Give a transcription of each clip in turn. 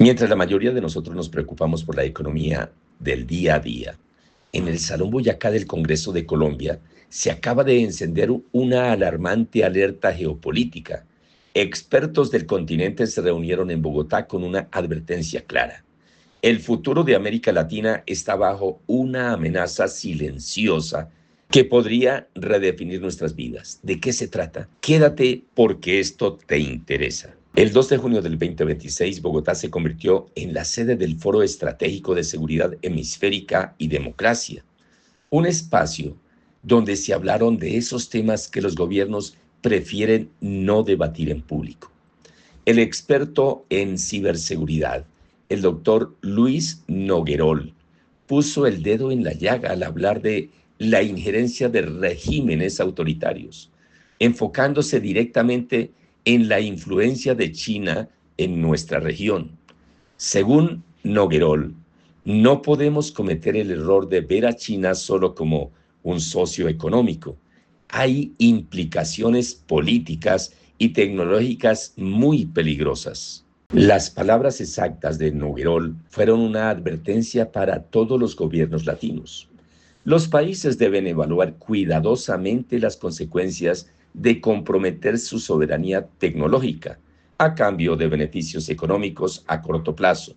Mientras la mayoría de nosotros nos preocupamos por la economía del día a día, en el Salón Boyacá del Congreso de Colombia se acaba de encender una alarmante alerta geopolítica. Expertos del continente se reunieron en Bogotá con una advertencia clara. El futuro de América Latina está bajo una amenaza silenciosa que podría redefinir nuestras vidas. ¿De qué se trata? Quédate porque esto te interesa. El 2 de junio del 2026, Bogotá se convirtió en la sede del Foro Estratégico de Seguridad Hemisférica y Democracia, un espacio donde se hablaron de esos temas que los gobiernos prefieren no debatir en público. El experto en ciberseguridad, el doctor Luis Noguerol, puso el dedo en la llaga al hablar de la injerencia de regímenes autoritarios, enfocándose directamente en la influencia de China en nuestra región. Según Noguerol, no podemos cometer el error de ver a China solo como un socio económico. Hay implicaciones políticas y tecnológicas muy peligrosas. Las palabras exactas de Noguerol fueron una advertencia para todos los gobiernos latinos. Los países deben evaluar cuidadosamente las consecuencias de comprometer su soberanía tecnológica a cambio de beneficios económicos a corto plazo.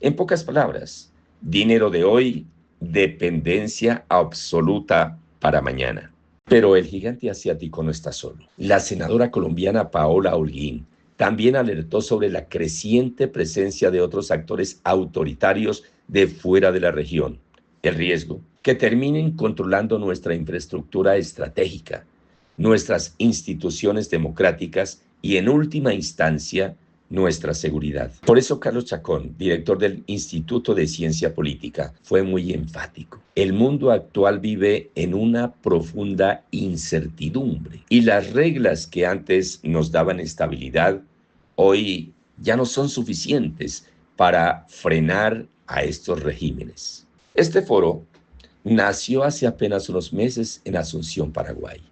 En pocas palabras, dinero de hoy, dependencia absoluta para mañana. Pero el gigante asiático no está solo. La senadora colombiana Paola Holguín también alertó sobre la creciente presencia de otros actores autoritarios de fuera de la región. El riesgo que terminen controlando nuestra infraestructura estratégica, nuestras instituciones democráticas y, en última instancia, nuestra seguridad. Por eso Carlos Chacón, director del Instituto de Ciencia Política, fue muy enfático. El mundo actual vive en una profunda incertidumbre y las reglas que antes nos daban estabilidad, hoy ya no son suficientes para frenar a estos regímenes. Este foro nació hace apenas unos meses en Asunción, Paraguay.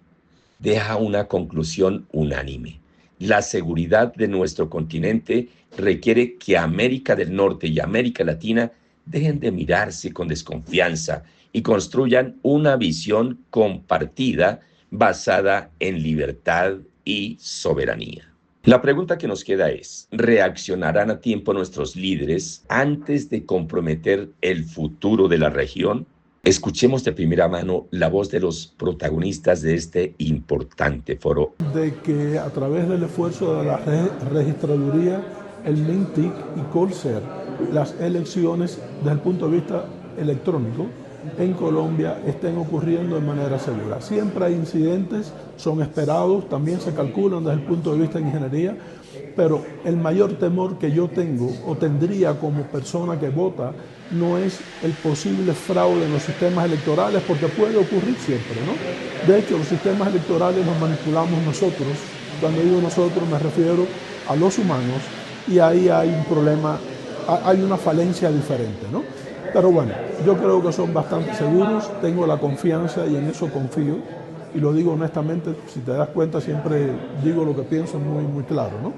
Deja una conclusión unánime. La seguridad de nuestro continente requiere que América del Norte y América Latina dejen de mirarse con desconfianza y construyan una visión compartida basada en libertad y soberanía. La pregunta que nos queda es, ¿reaccionarán a tiempo nuestros líderes antes de comprometer el futuro de la región? Escuchemos de primera mano la voz de los protagonistas de este importante foro. De que a través del esfuerzo de la registraduría, el MINTIC y Colser, las elecciones desde el punto de vista electrónico en Colombia estén ocurriendo de manera segura. Siempre hay incidentes, son esperados, también se calculan desde el punto de vista de ingeniería, pero el mayor temor que yo tengo o tendría como persona que vota no es el posible fraude en los sistemas electorales, porque puede ocurrir siempre, ¿no? De hecho, los sistemas electorales los manipulamos nosotros. Cuando digo nosotros me refiero a los humanos, y ahí hay un problema, hay una falencia diferente, ¿no? Pero bueno, yo creo que son bastante seguros, tengo la confianza y en eso confío, y lo digo honestamente, si te das cuenta siempre digo lo que pienso muy claro, ¿no?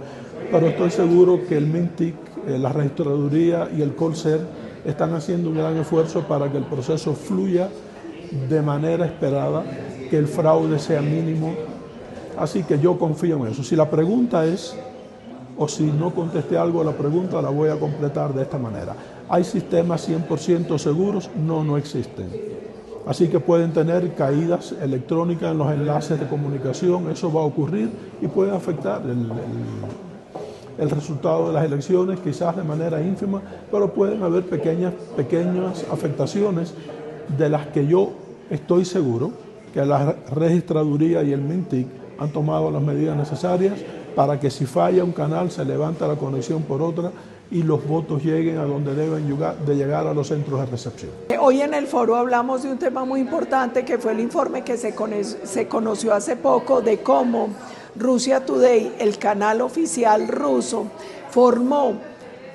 Pero estoy seguro que el MINTIC, la registraduría y el Colser están haciendo un gran esfuerzo para que el proceso fluya de manera esperada, que el fraude sea mínimo, así que yo confío en eso. Si la pregunta es, o si no contesté algo a la pregunta, la voy a completar de esta manera. ¿Hay sistemas 100% seguros? No, no existen. Así que pueden tener caídas electrónicas en los enlaces de comunicación, eso va a ocurrir y puede afectar el resultado de las elecciones, quizás de manera ínfima, pero pueden haber pequeñas afectaciones de las que yo estoy seguro que la registraduría y el MINTIC han tomado las medidas necesarias para que si falla un canal se levanta la conexión por otra y los votos lleguen a donde deben llegar a los centros de recepción. Hoy en el foro hablamos de un tema muy importante que fue el informe que se conoció hace poco de cómo Russia Today, el canal oficial ruso, formó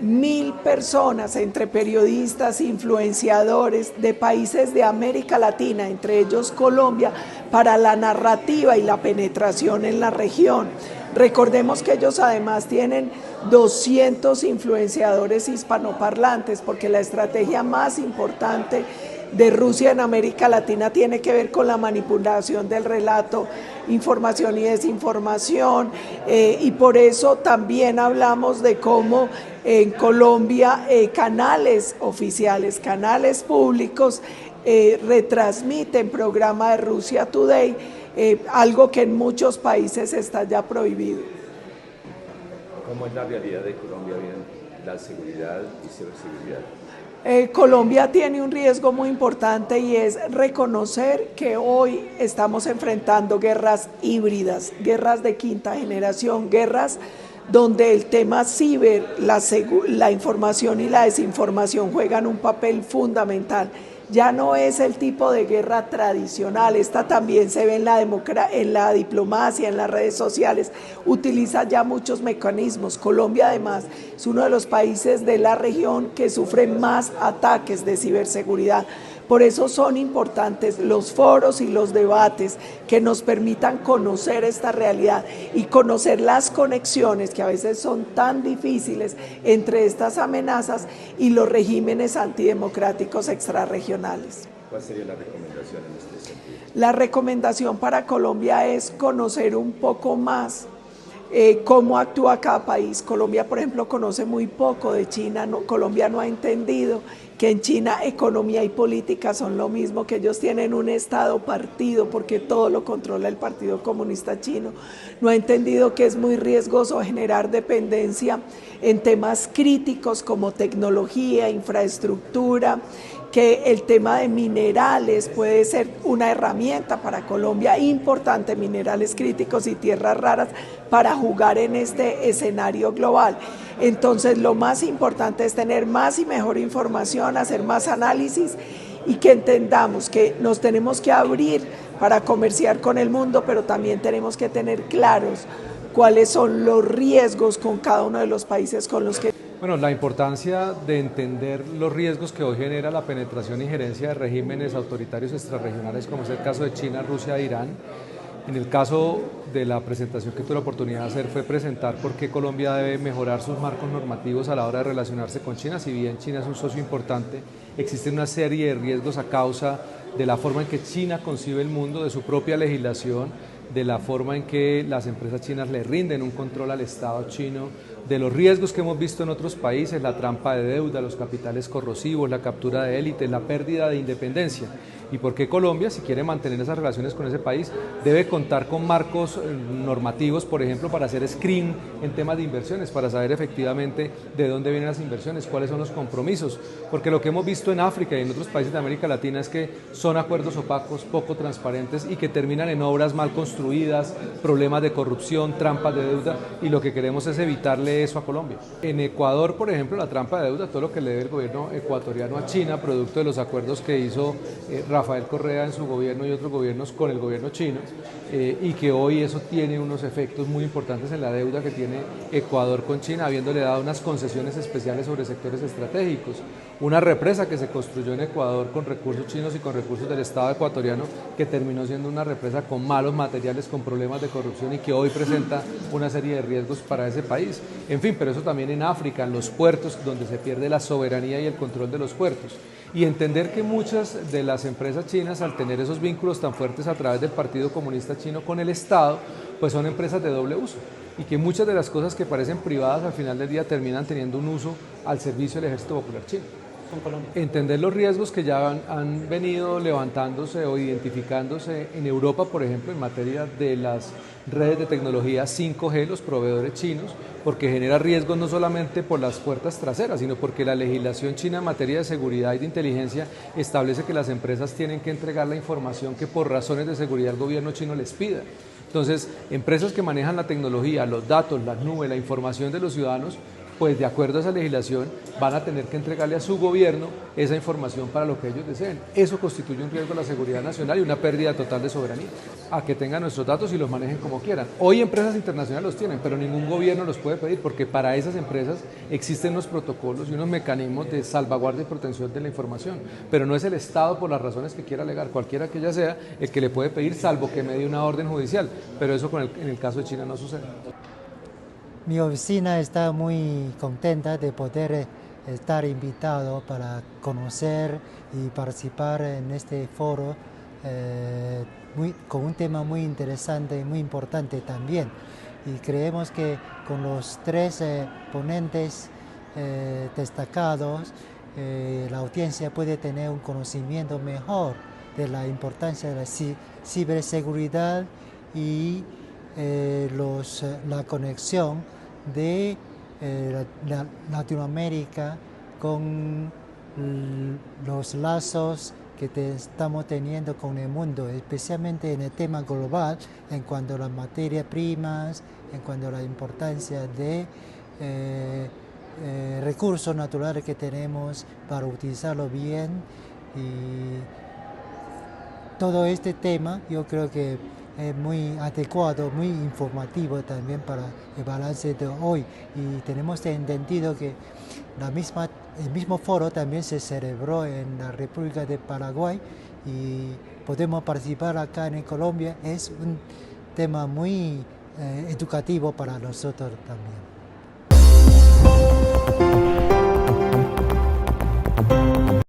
1.000 personas entre periodistas, influenciadores de países de América Latina, entre ellos Colombia, para la narrativa y la penetración en la región. Recordemos que ellos además tienen 200 influenciadores hispanoparlantes, porque la estrategia más importante de Rusia en América Latina tiene que ver con la manipulación del relato, información y desinformación, y por eso también hablamos de cómo en Colombia canales oficiales, canales públicos retransmiten programa de Russia Today, algo que en muchos países está ya prohibido. ¿Cómo es la realidad de Colombia en la seguridad y ciberseguridad? Colombia tiene un riesgo muy importante y es reconocer que hoy estamos enfrentando guerras híbridas, guerras de quinta generación, guerras donde el tema ciber, la información y la desinformación juegan un papel fundamental. Ya no es el tipo de guerra tradicional, esta también se ve en la diplomacia, en las redes sociales, utiliza ya muchos mecanismos. Colombia además es uno de los países de la región que sufre más ataques de ciberseguridad. Por eso son importantes los foros y los debates que nos permitan conocer esta realidad y conocer las conexiones que a veces son tan difíciles entre estas amenazas y los regímenes antidemocráticos extrarregionales. ¿Cuál sería la recomendación en este sentido? La recomendación para Colombia es conocer un poco más cómo actúa cada país. Colombia, por ejemplo, conoce muy poco de China. Colombia no ha entendido que en China economía y política son lo mismo, que ellos tienen un Estado partido porque todo lo controla el Partido Comunista Chino. No ha entendido que es muy riesgoso generar dependencia en temas críticos como tecnología, infraestructura, que el tema de minerales puede ser una herramienta para Colombia importante, minerales críticos y tierras raras, para jugar en este escenario global. Entonces, lo más importante es tener más y mejor información, hacer más análisis y que entendamos que nos tenemos que abrir para comerciar con el mundo, pero también tenemos que tener claros cuáles son los riesgos con cada uno de los países con los que... Bueno, la importancia de entender los riesgos que hoy genera la penetración e injerencia de regímenes autoritarios extrarregionales, como es el caso de China, Rusia e Irán. En el caso de la presentación que tuve la oportunidad de hacer fue presentar por qué Colombia debe mejorar sus marcos normativos a la hora de relacionarse con China. Si bien China es un socio importante, existe una serie de riesgos a causa de la forma en que China concibe el mundo, de su propia legislación, de la forma en que las empresas chinas le rinden un control al Estado chino, de los riesgos que hemos visto en otros países, la trampa de deuda, los capitales corrosivos, la captura de élites, la pérdida de independencia. Y por qué Colombia, si quiere mantener esas relaciones con ese país, debe contar con marcos normativos, por ejemplo, para hacer screen en temas de inversiones, para saber efectivamente de dónde vienen las inversiones, cuáles son los compromisos. Porque lo que hemos visto en África y en otros países de América Latina es que son acuerdos opacos, poco transparentes y que terminan en obras mal construidas, problemas de corrupción, trampas de deuda, y lo que queremos es evitarle eso a Colombia. En Ecuador, por ejemplo, la trampa de deuda, todo lo que le debe el gobierno ecuatoriano a China, producto de los acuerdos que hizo Rafael Correa en su gobierno y otros gobiernos con el gobierno chino, y que hoy eso tiene unos efectos muy importantes en la deuda que tiene Ecuador con China, habiéndole dado unas concesiones especiales sobre sectores estratégicos. Una represa que se construyó en Ecuador con recursos chinos y con recursos del Estado ecuatoriano, que terminó siendo una represa con malos materiales, con problemas de corrupción y que hoy presenta una serie de riesgos para ese país. En fin, pero eso también en África, en los puertos, donde se pierde la soberanía y el control de los puertos. Y entender que muchas de las empresas chinas, al tener esos vínculos tan fuertes a través del Partido Comunista Chino con el Estado, pues son empresas de doble uso, y que muchas de las cosas que parecen privadas al final del día terminan teniendo un uso al servicio del Ejército Popular Chino. Entender los riesgos que ya han venido levantándose o identificándose en Europa, por ejemplo, en materia de las redes de tecnología 5G, los proveedores chinos, porque genera riesgos no solamente por las puertas traseras, sino porque la legislación china en materia de seguridad y de inteligencia establece que las empresas tienen que entregar la información que por razones de seguridad el gobierno chino les pida. Entonces, empresas que manejan la tecnología, los datos, las nubes, la información de los ciudadanos, pues de acuerdo a esa legislación van a tener que entregarle a su gobierno esa información para lo que ellos deseen. Eso constituye un riesgo a la seguridad nacional y una pérdida total de soberanía. A que tengan nuestros datos y los manejen como quieran. Hoy empresas internacionales los tienen, pero ningún gobierno los puede pedir porque para esas empresas existen unos protocolos y unos mecanismos de salvaguardia y protección de la información. Pero no es el Estado, por las razones que quiera alegar, cualquiera que ella sea, el que le puede pedir, salvo que medie una orden judicial. Pero eso en el caso de China no sucede. Mi oficina está muy contenta de poder estar invitado para conocer y participar en este foro con un tema muy interesante y muy importante también. Y creemos que con los tres ponentes destacados, la audiencia puede tener un conocimiento mejor de la importancia de la ciberseguridad y la conexión de Latinoamérica con los lazos que estamos teniendo con el mundo, especialmente en el tema global, en cuanto a las materias primas, en cuanto a la importancia de recursos naturales que tenemos para utilizarlo bien. Y todo este tema yo creo que es muy adecuado, muy informativo también para el balance de hoy. Y tenemos entendido que el mismo foro también se celebró en la República de Paraguay y podemos participar acá en Colombia. Es un tema muy educativo para nosotros también.